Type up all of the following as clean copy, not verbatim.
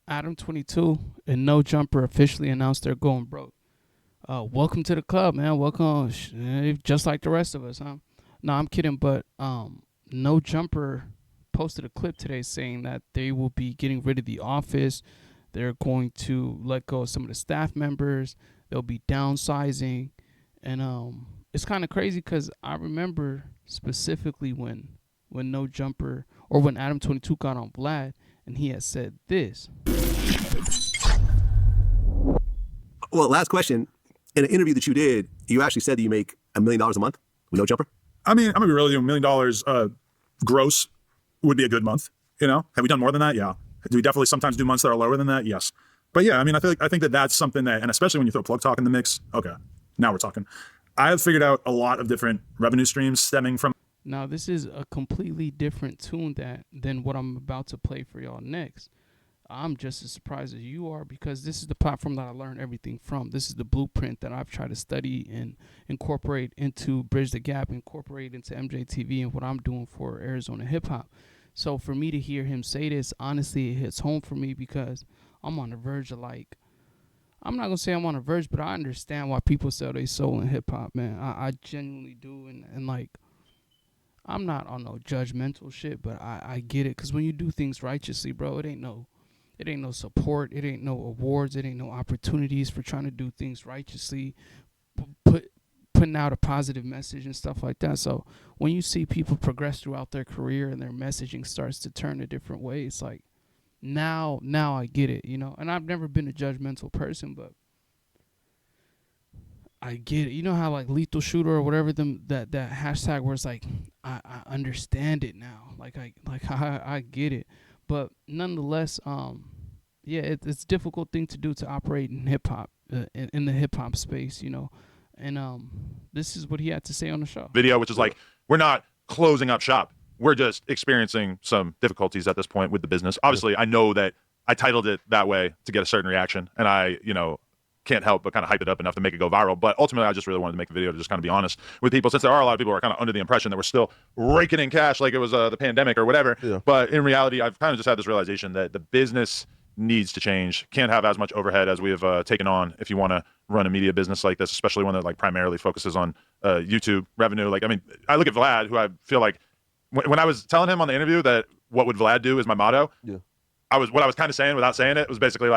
Adam22 and No Jumper officially announced they're going broke. Welcome to the club, man. Welcome, just like the rest of us, huh? No, I'm kidding, but No Jumper posted a clip today saying that they will be getting rid of the office. They're going to let go of some of the staff members. They'll be downsizing, and it's kind of crazy because I remember specifically when No Jumper or when Adam22 got on Vlad, and he had said this. Well, last question. In an interview that you did, you actually said that you make $1 million a month with No Jumper. I mean, I'm gonna be real. $1 million gross would be a good month. You know, have we done more than that? Yeah. Do we definitely sometimes do months that are lower than that? Yes. But yeah, I mean, I think that that's something that, and especially when you throw Plug Talk in the mix. Okay, now we're talking. I have figured out a lot of different revenue streams stemming from. Now, this is a completely different tune than what I'm about to play for y'all next. I'm just as surprised as you are because this is the platform that I learned everything from. This is the blueprint that I've tried to study and incorporate into Bridge the Gap, incorporate into MJTV and what I'm doing for Arizona hip hop. So for me to hear him say this, honestly, it hits home for me because I'm on the verge of I'm not going to say I'm on the verge, but I understand why people sell their soul in hip hop, man. I genuinely do. And I'm not on no judgmental shit, but I get it. Because when you do things righteously, bro, it ain't no support. It ain't no awards. It ain't no opportunities for trying to do things righteously, putting out a positive message and stuff like that. So when you see people progress throughout their career and their messaging starts to turn a different way, it's like, now I get it, you know. And I've never been a judgmental person, but I get it. You know how Lethal Shooter or whatever that hashtag where it's like, I understand it now. I get it. But nonetheless, yeah, it's a difficult thing to do to operate in hip hop, in the hip hop space, you know. And this is what he had to say on the show. Video, which is like, we're not closing up shop. We're just experiencing some difficulties at this point with the business. Obviously, I know that I titled it that way to get a certain reaction, and I, can't help but kind of hype it up enough to make it go viral. But ultimately, I just really wanted to make the video to just kind of be honest with people, since there are a lot of people who are kind of under the impression that we're still raking in cash like it was the pandemic or whatever. Yeah. But in reality, I've kind of just had this realization that the business needs to change. Can't have as much overhead as we have taken on if you want to run a media business like this, especially one that primarily focuses on YouTube revenue. I look at Vlad, who I feel like when I was telling him on the interview that what would Vlad do is my motto. Yeah. What I was kind of saying without saying it was basically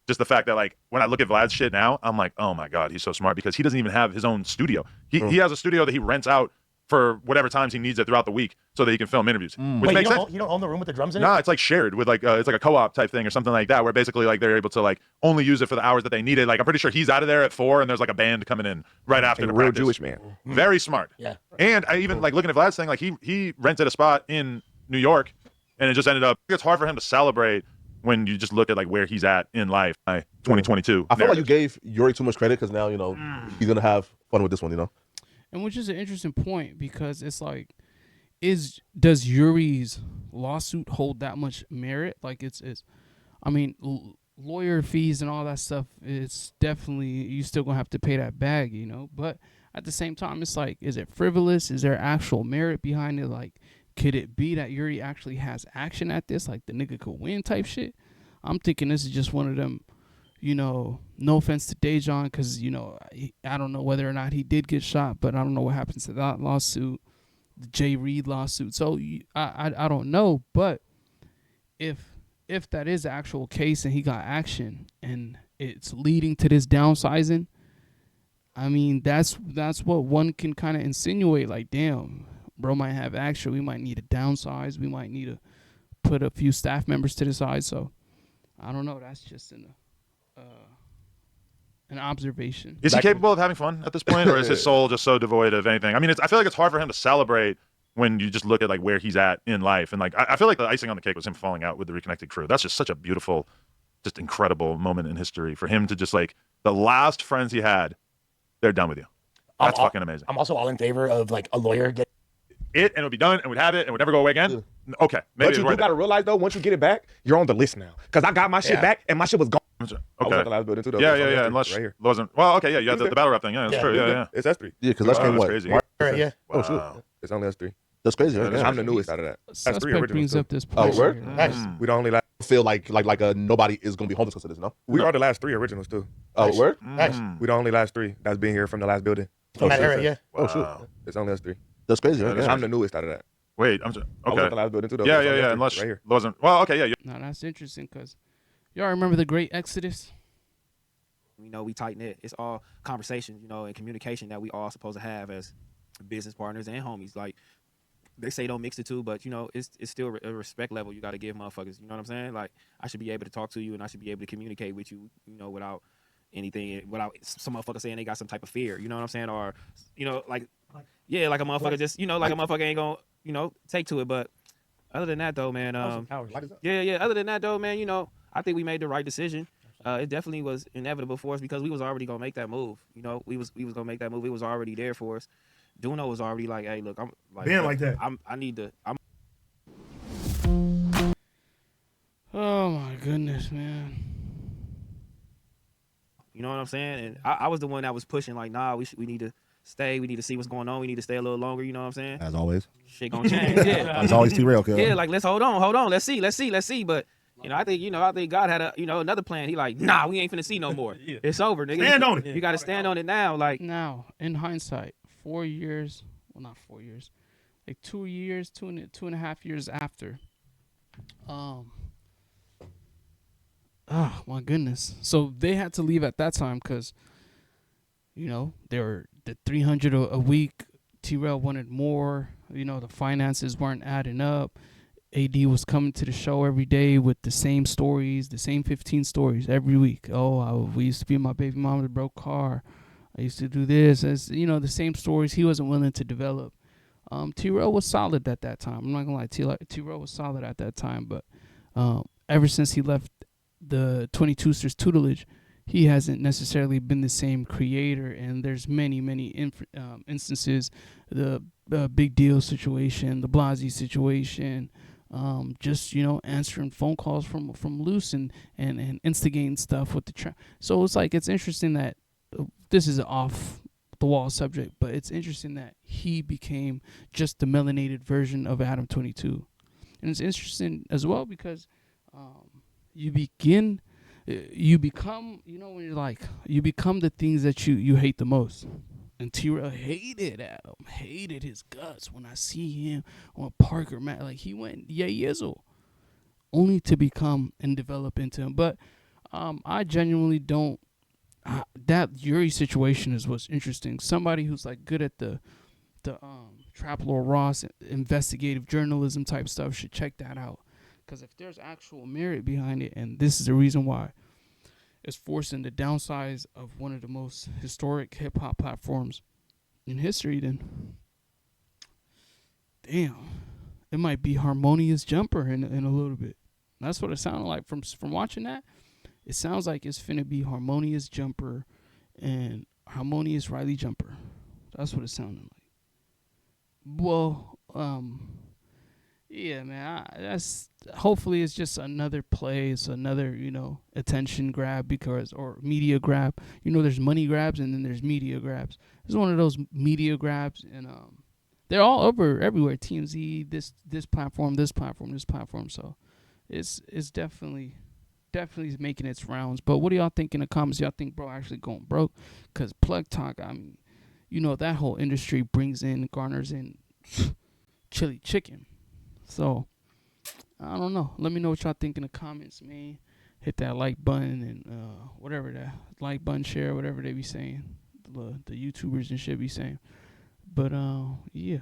just the fact that when I look at Vlad's shit now, I'm like, oh my God, he's so smart because he doesn't even have his own studio. He has a studio that he rents out for whatever times he needs it throughout the week so that he can film interviews. Which makes sense. You don't own the room with the drums in it? No, it's shared with it's like a co-op type thing or something like that, where basically they're able to only use it for the hours that they need it. I'm pretty sure he's out of there at 4 and there's a band coming in right after the real practice. Jewish man. Very smart. Yeah. And I even looking at Vlad's thing, he rented a spot in New York and it just ended up, it's hard for him to celebrate when you just look at where he's at in life. 2022. I feel like you gave Yuri too much credit because now he's gonna have fun with this one. And which is an interesting point because it's does Yuri's lawsuit hold that much merit? Lawyer fees and all that stuff, it's definitely, you still gonna have to pay that bag, But at the same time, it's is it frivolous? Is there actual merit behind it? Could it be that Yuri actually has action at this? The nigga could win type shit? I'm thinking this is just one of them, no offense to Dejan, because, I don't know whether or not he did get shot, but I don't know what happens to that lawsuit, the Jay Reed lawsuit. So I don't know, but if that is the actual case and he got action and it's leading to this downsizing, I mean, that's what one can kind of insinuate, damn, bro might have action. We might need to downsize. We might need to put a few staff members to the side. So I don't know. That's just an observation. Is he capable of having fun at this point, or is his soul just so devoid of anything? I mean, I feel like it's hard for him to celebrate when you just look at where he's at in life. And I feel like the icing on the cake was him falling out with the Reconnected crew. That's just such a beautiful, just incredible moment in history for him to just the last friends he had, they're done with you. That's fucking amazing. I'm also all in favor of a lawyer get it and it would be done and we'd have it and would never go away again. Yeah. Okay. Maybe but you do got to realize though, once you get it back, you're on the list now. Because I got my shit back and my shit was gone. Okay. I was at the last building too though. Yeah. Unless right here. Wasn't, well, okay, yeah, you had the battle rap thing. Yeah, that's true. Yeah. It's S3. Yeah, because that's came what? Crazy. Yeah. Oh, shoot. It's only S3. That's crazy. Yeah, Right? that's Yeah. I'm the newest out of that. Suspect originals, brings too. up this Oh, point. word? right here. We the only last. Feel like nobody is gonna be homeless because of this. No. We are the last 3 originals too. Oh, word. We the only last 3 that's been here from the last building. From that shit. era, yeah. Oh shoot. Wow. It's only us 3. That's crazy. Right? that's Yeah. I'm the newest out of that. Wait, I'm sorry. I was at the Okay. last building too, though. Yeah, It's only us 3 Unless right here. wasn't. Well, okay, yeah. Now that's interesting because y'all remember the Great Exodus? You know, we tighten it. It's all conversation, you know, and communication that we all supposed to have as business partners and homies. Like they say, don't mix the two, but you know, it's still a respect level you got to give motherfuckers. You know what I'm saying? Like I should be able to talk to you and I should be able to communicate with you, you know, without anything, without some motherfucker saying they got some type of fear. You know what I'm saying? Or you know, like a motherfucker just, you know, like a motherfucker ain't gonna, you know, take to it. But other than that, though, man, yeah. Other than that, though, man, you know, I think we made the right decision. It definitely was inevitable for us because we was already gonna make that move. You know, we was gonna make that move. It was already there for us. Duno was already like, hey, look, I'm like, Being like that. I need to. Oh my goodness, man. You know what I'm saying? And I was the one that was pushing, like, nah, we need to stay. We need to see what's going on. We need to stay a little longer. You know what I'm saying? As always. Shit gonna change. Yeah. It's always T-Rail. Yeah, like let's hold on. Let's see. But I think God had another plan. He like, nah, we ain't finna see no more. It's over, nigga. Stand on it. You gotta stand on it now. Like Now, in hindsight, 4 years, well, not 4 years, like 2 years, 2.5 years after. Oh my goodness. So they had to leave at that time because, you know, they were the 300 a week. T-Rail wanted more. You know, the finances weren't adding up. AD was coming to the show every day with the same stories, the same 15 stories every week. We used to be in my baby mama's broke car. I used to do this. As you know, the same stories he wasn't willing to develop. T-Rail was solid at that time. I'm not gonna lie, T-Rail was solid at that time. But ever since he left the 22sters tutelage, he hasn't necessarily been the same creator. And there's many instances, the Big Deal situation, the Blasey situation. Just, you know, answering phone calls from Luce and instigating stuff with the trap. So it's like, it's interesting that this is an off the wall subject, but it's interesting that he became just the melanated version of Adam22. And it's interesting as well because you become, you know, when you're like, you become the things that you hate the most. And T-Rail hated Adam, hated his guts. When I see him on Parker, man, like he went yizzle, only to become and develop into him. But I genuinely don't. That Yuri situation is what's interesting. Somebody who's like good at the Trap Lord Ross investigative journalism type stuff should check that out. Because if there's actual merit behind it, and this is the reason why it's forcing the downsize of one of the most historic hip-hop platforms in history, then damn, it might be Harmonious Jumper in a little bit. That's what it sounded like from watching that. It sounds like it's finna be Harmonious Jumper and Harmonious Riley Jumper. That's what it sounded like. Well, yeah, man. That's hopefully it's just another play. It's another, you know, attention grab or media grab. You know, there's money grabs and then there's media grabs. It's one of those media grabs, and they're all over everywhere. TMZ, this platform. So it's definitely making its rounds. But what do y'all think in the comments? Y'all think bro actually going broke? Because Plug Talk, I mean, you know, that whole industry garners in chili chicken. So, I don't know. Let me know what y'all think in the comments, man. Hit that like button and whatever that like button, share, whatever they be saying. The YouTubers and shit be saying. But, yeah.